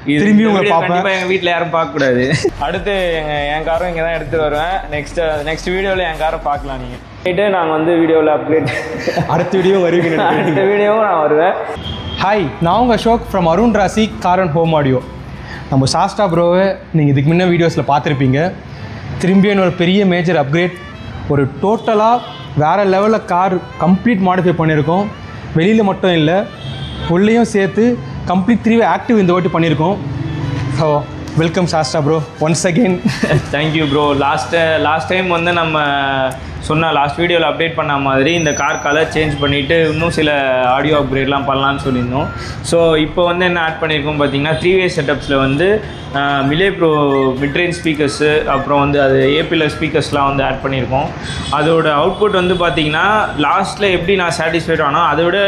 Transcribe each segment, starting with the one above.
திரும்பி உங்களை பார்ப்பேன். கண்டிப்பாக எங்கள் வீட்டில் யாரும் பார்க்கக்கூடாது. அடுத்து என் காரும் இங்கே தான் எடுத்துகிட்டு வருவேன். நெக்ஸ்ட் வீடியோவில் என் காரை பார்க்கலாம். நீங்கள் போயிட்டு நாங்கள் வந்து வீடியோவில் அப்டேட் அடுத்த வீடியோ வருவீங்க. அடுத்த வீடியோவும் நான் வருவேன். ஹாய், நான் உங்கள் அசோக் ஃப்ரம் அருண் ராசி கார் அண்ட் ஹோம் ஆடியோ. நம்ம சாஸ்டா ப்ரோவை நீங்கள் இதுக்கு முன்ன வீடியோஸில் பார்த்துருப்பீங்க. திரும்பி என்னோட பெரிய மேஜர் அப்கிரேட், ஒரு டோட்டலாக வேறு லெவலில் கார் கம்ப்ளீட் மாடிஃபை பண்ணியிருக்கோம். வெளியில் மட்டும் இல்லை, உள்ளேயும் சேர்த்து கம்ப்ளீட் 3 ஆக்டிவ் இந்த வாட்டி பண்ணியிருக்கோம். ஸோ வெல்கம் சாஸ்டா bro once again. Thank you bro. Last time வந்து நம்ம லாஸ்ட் வீடியோவில் அப்டேட் பண்ண மாதிரி இந்த கார் கலர் சேஞ்ச் பண்ணிவிட்டு இன்னும் சில ஆடியோ அப்கிரேட்லாம் பண்ணலான்னு சொல்லியிருந்தோம். ஸோ இப்போ வந்து என்ன ஆட் பண்ணியிருக்கோம் பார்த்தீங்கன்னா, 3-way செட்டப்ஸில் வந்து மிலே ப்ரோ மிட்ரேஞ்ச் ஸ்பீக்கர்ஸு, அப்புறம் வந்து அது ஏபிஎல் ஸ்பீக்கர்ஸ்லாம் வந்து ஆட் பண்ணியிருக்கோம். அதோட அவுட்புட் வந்து பார்த்திங்கன்னா லாஸ்ட்டில் எப்படி நான் சாட்டிஸ்ஃபைட் ஆனோ அதை விட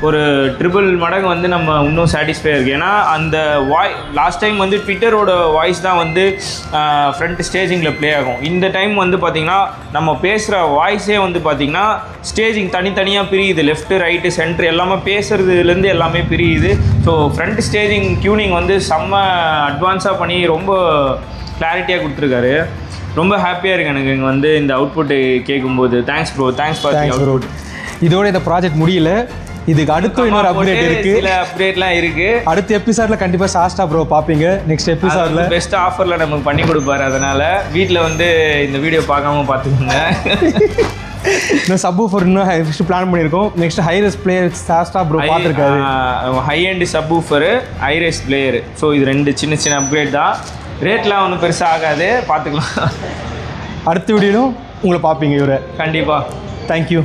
ஒரு 3 மடங்கு வந்து நம்ம இன்னும் சாட்டிஸ்ஃபை இருக்குது. ஏன்னா அந்த லாஸ்ட் டைம் வந்து ட்விட்டரோட வாய்ஸ் தான் வந்து ஃப்ரண்ட் ஸ்டேஜிங்கில் ப்ளே ஆகும். இந்த டைம் வந்து பார்த்திங்கன்னா நம்ம பேசுகிற வாய்ஸே வந்து பார்த்திங்கன்னா ஸ்டேஜிங் தனித்தனியாக பிரியுது. லெஃப்ட்டு ரைட்டு சென்ட்ரு எல்லாமே பேசுகிறதுலேருந்து எல்லாமே பிரியுது. ஸோ ஃப்ரண்ட் ஸ்டேஜிங் டியூனிங் வந்து செம்ம அட்வான்ஸாக பண்ணி ரொம்ப கிளாரிட்டியாக கொடுத்துருக்காரு. ரொம்ப ஹாப்பியாக இருக்குது எனக்கு இங்கே வந்து இந்த அவுட்புட்டு கேட்கும்போது. Thanks bro, thanks for output. இதோட இந்த ப்ராஜெக்ட் முடியல, இதுக்கு அடுத்து இன்னொரு அப்டேட் இருக்குது. சில அப்டேட்லாம் இருக்குது. அடுத்த எபிசோடில் கண்டிப்பாக சாஸ்டா ப்ரோ பார்ப்பீங்க. நெக்ஸ்ட் எபிசோடில் பெஸ்ட் ஆஃபரில் நமக்கு பண்ணி கொடுப்பாரு. அதனால் வீட்டில் வந்து இந்த வீடியோ பார்க்காம பார்த்துக்கோங்க. இன்னும் சப்வூஃபர் இன்னும் பிளான் பண்ணியிருக்கோம். நெக்ஸ்ட் ஹைரஸ் பிளேயர் சாஸ்டா ப்ரோ பார்த்துருக்காரு. High and subwoofer, hi-res player. So இது 2 சின்ன அப்கிரேட் தான். ரேட்லாம் ஒன்றும் பெருசாக ஆகாது, பார்த்துக்கலாம். அடுத்த வீடியோலும் உங்களை பார்ப்பீங்க இவரை. கண்டிப்பாக. தேங்க்யூ.